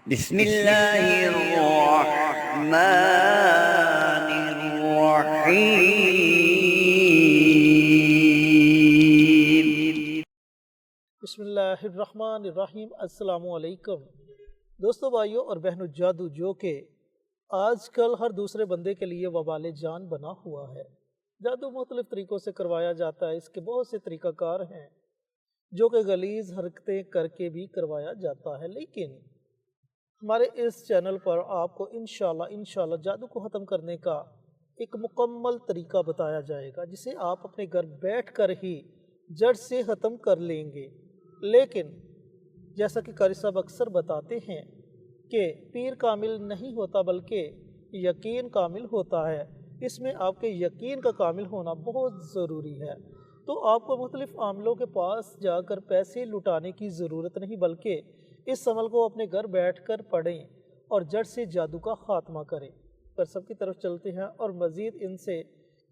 بسم اللہ الرحمن الرحیم۔ بسم اللہ الرحمن الرحیم۔ السلام علیکم دوستو، بھائیوں اور بہنوں، جادو جو کہ آج کل ہر دوسرے بندے کے لیے وبال جان بنا ہوا ہے۔ جادو مختلف طریقوں سے کروایا جاتا ہے، اس کے بہت سے طریقہ کار ہیں جو کہ غلیظ حرکتیں کر کے بھی کروایا جاتا ہے، لیکن ہمارے اس چینل پر آپ کو انشاءاللہ جادو کو ختم کرنے کا ایک مکمل طریقہ بتایا جائے گا، جسے آپ اپنے گھر بیٹھ کر ہی جڑ سے ختم کر لیں گے۔ لیکن جیسا کہ قاری صاحب اکثر بتاتے ہیں کہ پیر کامل نہیں ہوتا بلکہ یقین کامل ہوتا ہے، اس میں آپ کے یقین کا کامل ہونا بہت ضروری ہے۔ تو آپ کو مختلف عاملوں کے پاس جا کر پیسے لٹانے کی ضرورت نہیں، بلکہ اس عمل کو اپنے گھر بیٹھ کر پڑھیں اور جڑ سے جادو کا خاتمہ کریں۔ پر سب کی طرف چلتے ہیں اور مزید ان سے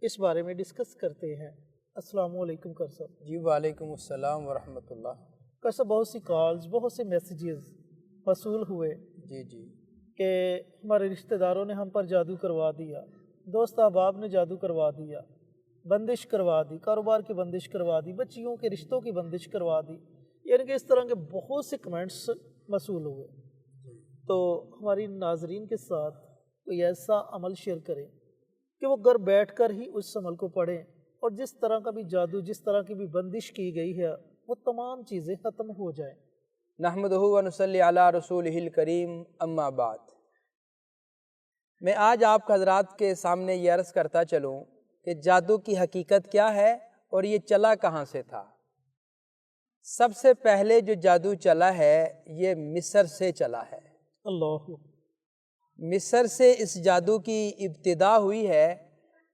اس بارے میں ڈسکس کرتے ہیں۔ السلام علیکم قاری صاحب۔ جی وعلیکم السلام ورحمۃ اللہ۔ قاری صاحب، بہت سی کالز، بہت سے میسیجز موصول ہوئے جی جی کہ ہمارے رشتہ داروں نے ہم پر جادو کروا دیا، دوست احباب نے جادو کروا دیا، بندش کروا دی، کاروبار کی بندش کروا دی، بچیوں کے رشتوں کی بندش کروا دی، یعنی کہ اس طرح کے بہت سے کمنٹس موصول ہوئے۔ تو ہماری ناظرین کے ساتھ کوئی ایسا عمل شیئر کریں کہ وہ گھر بیٹھ کر ہی اس عمل کو پڑھیں اور جس طرح کا بھی جادو، جس طرح کی بھی بندش کی گئی ہے، وہ تمام چیزیں ختم ہو جائیں۔ نحمدہ و نصلی علی رسولہ الکریم، اما بعد۔ میں آج آپ حضرات کے سامنے یہ عرض کرتا چلوں کہ جادو کی حقیقت کیا ہے اور یہ چلا کہاں سے تھا۔ سب سے پہلے جو جادو چلا ہے یہ مصر سے چلا ہے۔ اللہ مصر سے اس جادو کی ابتدا ہوئی ہے۔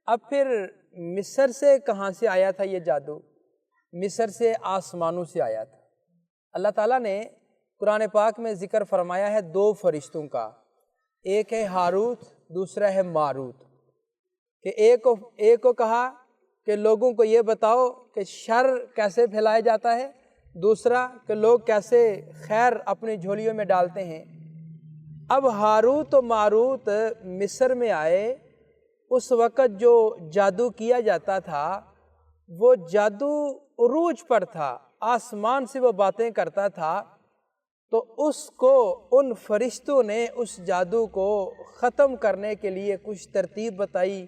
اب پھر مصر سے کہاں سے آیا تھا یہ جادو؟ مصر سے آسمانوں سے آیا تھا۔ اللہ تعالیٰ نے قرآن پاک میں ذکر فرمایا ہے دو فرشتوں کا، ایک ہے ہاروت، دوسرا ہے ماروت، کہ ایک کو کہا کہ لوگوں کو یہ بتاؤ کہ شر کیسے پھیلایا جاتا ہے، دوسرا کہ لوگ کیسے خیر اپنی جھولیوں میں ڈالتے ہیں۔ اب ہاروت و ماروت مصر میں آئے، اس وقت جو جادو کیا جاتا تھا وہ جادو عروج پر تھا، آسمان سے وہ باتیں کرتا تھا۔ تو اس کو ان فرشتوں نے اس جادو کو ختم کرنے کے لیے کچھ ترتیب بتائی،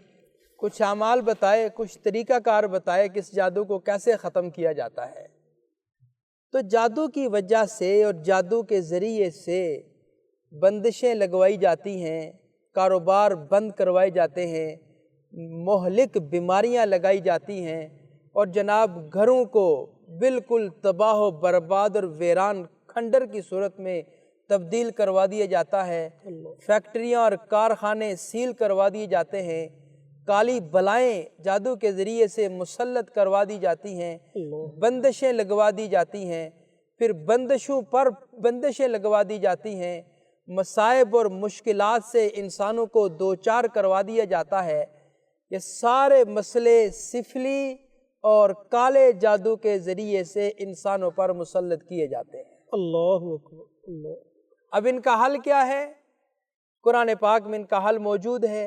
کچھ اعمال بتائے، کچھ طریقہ کار بتائے کہ اس جادو کو کیسے ختم کیا جاتا ہے۔ تو جادو کی وجہ سے اور جادو کے ذریعے سے بندشیں لگوائی جاتی ہیں، کاروبار بند کروائے جاتے ہیں، مہلک بیماریاں لگائی جاتی ہیں، اور جناب گھروں کو بالکل تباہ و برباد اور ویران کھنڈر کی صورت میں تبدیل کروا دیا جاتا ہے۔ فیکٹریاں اور کارخانے سیل کروا دیے جاتے ہیں، کالی بلائیں جادو کے ذریعے سے مسلط کروا دی جاتی ہیں، بندشیں لگوا دی جاتی ہیں، پھر بندشوں پر بندشیں لگوا دی جاتی ہیں، مصائب اور مشکلات سے انسانوں کو دوچار کروا دیا جاتا ہے۔ یہ سارے مسئلے سفلی اور کالے جادو کے ذریعے سے انسانوں پر مسلط کیے جاتے ہیں۔ اللہ اکبر، اللہ۔ اب ان کا حل کیا ہے؟ قرآن پاک میں ان کا حل موجود ہے۔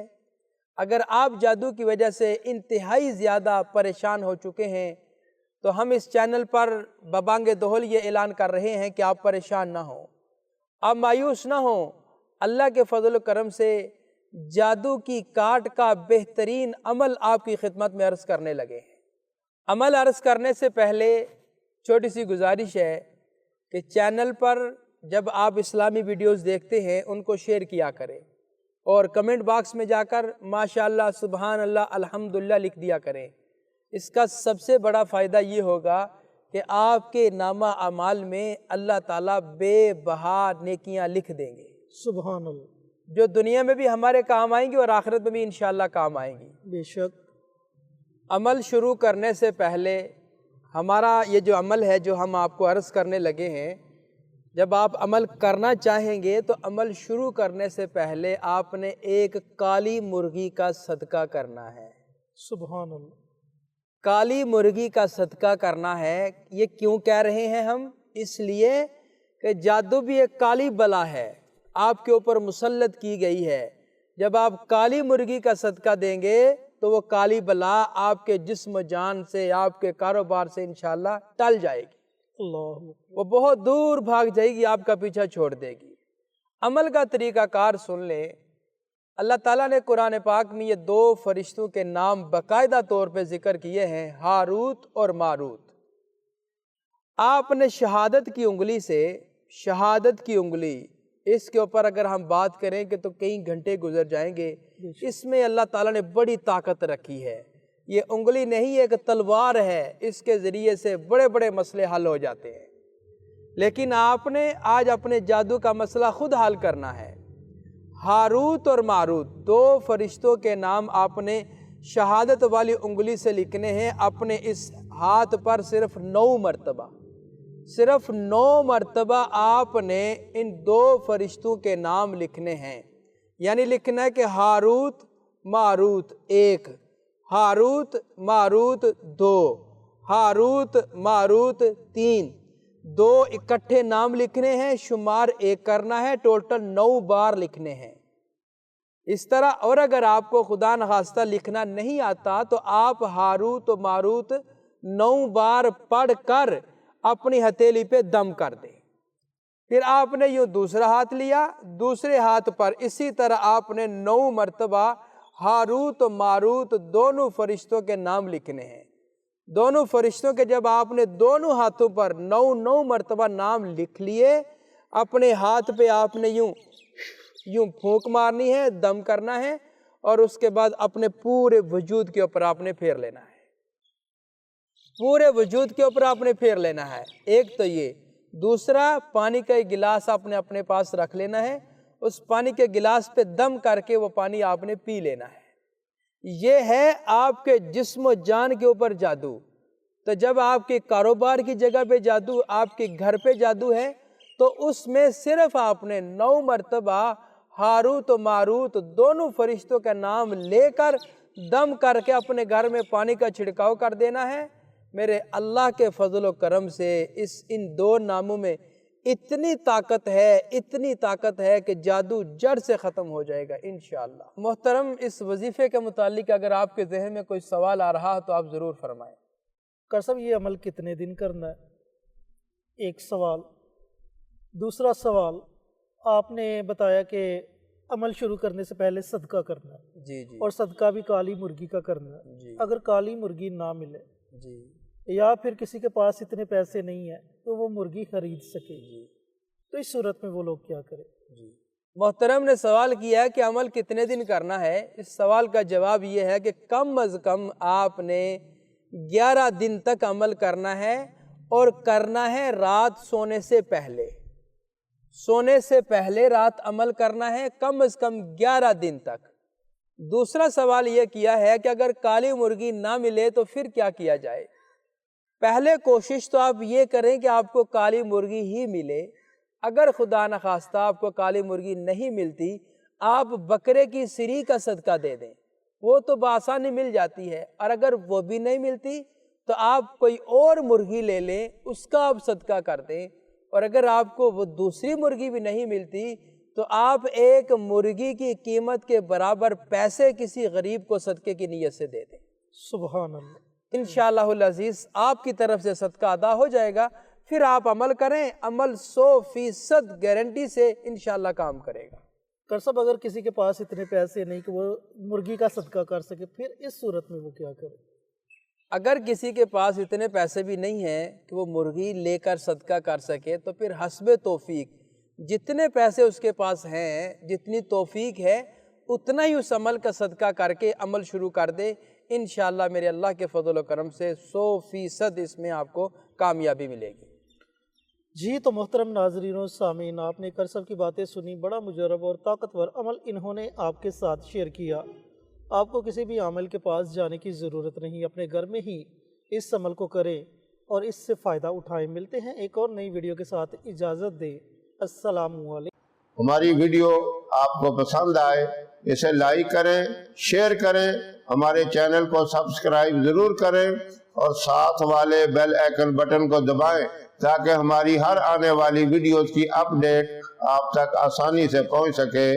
اگر آپ جادو کی وجہ سے انتہائی زیادہ پریشان ہو چکے ہیں تو ہم اس چینل پر ببانگ دہل یہ اعلان کر رہے ہیں کہ آپ پریشان نہ ہوں، آپ مایوس نہ ہوں۔ اللہ کے فضل و کرم سے جادو کی کاٹ کا بہترین عمل آپ کی خدمت میں عرض کرنے لگے ہیں۔ عمل عرض کرنے سے پہلے چھوٹی سی گزارش ہے کہ چینل پر جب آپ اسلامی ویڈیوز دیکھتے ہیں ان کو شیئر کیا کریں، اور کمنٹ باکس میں جا کر ماشاءاللہ، سبحان اللہ، الحمدللہ لکھ دیا کریں۔ اس کا سب سے بڑا فائدہ یہ ہوگا کہ آپ کے نامہ اعمال میں اللہ تعالیٰ بے بہا نیکیاں لکھ دیں گے، سبحان اللہ، جو دنیا میں بھی ہمارے کام آئیں گی اور آخرت میں بھی انشاءاللہ کام آئیں گی۔ بے شک۔ عمل شروع کرنے سے پہلے ہمارا یہ جو عمل ہے جو ہم آپ کو عرض کرنے لگے ہیں، جب آپ عمل کرنا چاہیں گے تو عمل شروع کرنے سے پہلے آپ نے ایک کالی مرغی کا صدقہ کرنا ہے۔ سبحان اللہ۔ کالی مرغی کا صدقہ کرنا ہے۔ یہ کیوں کہہ رہے ہیں ہم؟ اس لیے کہ جادو بھی ایک کالی بلا ہے، آپ کے اوپر مسلط کی گئی ہے، جب آپ کالی مرغی کا صدقہ دیں گے تو وہ کالی بلا آپ کے جسم و جان سے، آپ کے کاروبار سے انشاءاللہ ٹل جائے گی، اللہ وہ بہت دور بھاگ جائے گی، آپ کا پیچھا چھوڑ دے گی۔ عمل کا طریقہ کار سن لیں۔ اللہ تعالیٰ نے قرآن پاک میں یہ دو فرشتوں کے نام باقاعدہ طور پہ ذکر کیے ہیں، ہاروت اور ماروت۔ آپ نے شہادت کی انگلی سے، شہادت کی انگلی، اس کے اوپر اگر ہم بات کریں کہ تو کئی گھنٹے گزر جائیں گے۔ اس میں اللہ تعالیٰ نے بڑی طاقت رکھی ہے۔ یہ انگلی نہیں ایک تلوار ہے، اس کے ذریعے سے بڑے بڑے مسئلے حل ہو جاتے ہیں۔ لیکن آپ نے آج اپنے جادو کا مسئلہ خود حل کرنا ہے۔ ہاروت اور ماروت دو فرشتوں کے نام آپ نے شہادت والی انگلی سے لکھنے ہیں اپنے اس ہاتھ پر، صرف 9 مرتبہ، صرف 9 مرتبہ آپ نے ان دو فرشتوں کے نام لکھنے ہیں۔ یعنی لکھنا ہے کہ Harut Marut 1، Harut Marut 2، Harut Marut 3، 2 اکٹھے نام لکھنے ہیں، شمار 1 کرنا ہے، ٹوٹل 9 بار لکھنے ہیں۔ اس طرح، اور اگر آپ کو خدا نخواستہ لکھنا نہیں آتا تو آپ ہاروت و ماروت 9 بار پڑھ کر اپنی ہتھیلی پہ دم کر دیں۔ پھر آپ نے یوں دوسرا ہاتھ لیا، دوسرے ہاتھ پر اسی طرح آپ نے 9 مرتبہ ہاروت و ماروت دونوں فرشتوں کے نام لکھنے ہیں۔ دونوں فرشتوں کے جب آپ نے دونوں ہاتھوں پر 9 مرتبہ نام لکھ لیے، اپنے ہاتھ پہ آپ نے یوں پھونک مارنی ہے، دم کرنا ہے، اور اس کے بعد اپنے پورے وجود کے اوپر آپ نے پھیر لینا ہے، پورے وجود کے اوپر آپ نے پھیر لینا ہے۔ ایک تو یہ، دوسرا پانی کا ایک گلاس آپ نے اپنے پاس رکھ لینا ہے، اس پانی کے گلاس پہ دم کر کے وہ پانی آپ نے پی لینا ہے۔ یہ ہے آپ کے جسم و جان کے اوپر جادو۔ تو جب آپ کے کاروبار کی جگہ پہ جادو، آپ کے گھر پہ جادو ہے، تو اس میں صرف آپ نے 9 مرتبہ ہاروت و ماروت دونوں فرشتوں کا نام لے کر دم کر کے اپنے گھر میں پانی کا چھڑکاؤ کر دینا ہے۔ میرے اللہ کے فضل و کرم سے ان 2 ناموں میں اتنی طاقت ہے، اتنی طاقت ہے کہ جادو جڑ سے ختم ہو جائے گا انشاءاللہ۔ محترم، اس وظیفے کے متعلق اگر آپ کے ذہن میں کوئی سوال آ رہا تو آپ ضرور فرمائیں۔ کر صاحب، یہ عمل کتنے دن کرنا ہے؟ ایک سوال۔ دوسرا سوال، آپ نے بتایا کہ عمل شروع کرنے سے پہلے صدقہ کرنا ہے، جی اور صدقہ بھی کالی مرغی کا کرنا ہے۔ جی اگر کالی مرغی نہ ملے جی یا پھر کسی کے پاس اتنے پیسے نہیں ہیں تو وہ مرغی خرید سکے، تو اس صورت میں وہ لوگ کیا کریں؟ محترم نے سوال کیا ہے کہ عمل کتنے دن کرنا ہے۔ اس سوال کا جواب یہ ہے کہ کم از کم آپ نے 11 دن تک عمل کرنا ہے، اور کرنا ہے رات سونے سے پہلے۔ سونے سے پہلے رات عمل کرنا ہے، کم از کم 11 دن تک۔ دوسرا سوال یہ کیا ہے کہ اگر کالی مرغی نہ ملے تو پھر کیا کیا جائے؟ پہلے کوشش تو آپ یہ کریں کہ آپ کو کالی مرغی ہی ملے۔ اگر خدا نخواستہ آپ کو کالی مرغی نہیں ملتی، آپ بکرے کی سری کا صدقہ دے دیں، وہ تو بآسانی مل جاتی ہے۔ اور اگر وہ بھی نہیں ملتی تو آپ کوئی اور مرغی لے لیں، اس کا آپ صدقہ کر دیں۔ اور اگر آپ کو وہ دوسری مرغی بھی نہیں ملتی تو آپ ایک مرغی کی قیمت کے برابر پیسے کسی غریب کو صدقے کی نیت سے دے دیں۔ سبحان اللہ۔ انشاءاللہ العزیز آپ کی طرف سے صدقہ ادا ہو جائے گا۔ پھر آپ عمل کریں، عمل 100% گارنٹی سے انشاءاللہ کام کرے گا۔ کر صاحب، اگر کسی کے پاس اتنے پیسے نہیں کہ وہ مرغی کا صدقہ کر سکے، پھر اس صورت میں وہ کیا کرے؟ اگر کسی کے پاس اتنے پیسے بھی نہیں ہیں کہ وہ مرغی لے کر صدقہ کر سکے، تو پھر حسب توفیق جتنے پیسے اس کے پاس ہیں، جتنی توفیق ہے، اتنا ہی اس عمل کا صدقہ کر کے عمل شروع کر دے۔ انشاءاللہ میرے اللہ کے فضل و کرم سے 100% اس میں آپ کو کامیابی ملے گی۔ جی تو محترم ناظرین و سامعین، آپ نے کر صاحب کی باتیں سنی، بڑا مجرب اور طاقتور عمل انہوں نے آپ کے ساتھ شیئر کیا۔ آپ کو کسی بھی عامل کے پاس جانے کی ضرورت نہیں، اپنے گھر میں ہی اس عمل کو کریں اور اس سے فائدہ اٹھائیں۔ ملتے ہیں ایک اور نئی ویڈیو کے ساتھ، اجازت دیں، السلام علیکم۔ ہماری ویڈیو آپ کو پسند آئے اسے لائک کریں، شیئر کریں، ہمارے چینل کو سبسکرائب ضرور کریں، اور ساتھ والے بیل آئیکن بٹن کو دبائیں تاکہ ہماری ہر آنے والی ویڈیوز کی اپڈیٹ آپ تک آسانی سے پہنچ سکے۔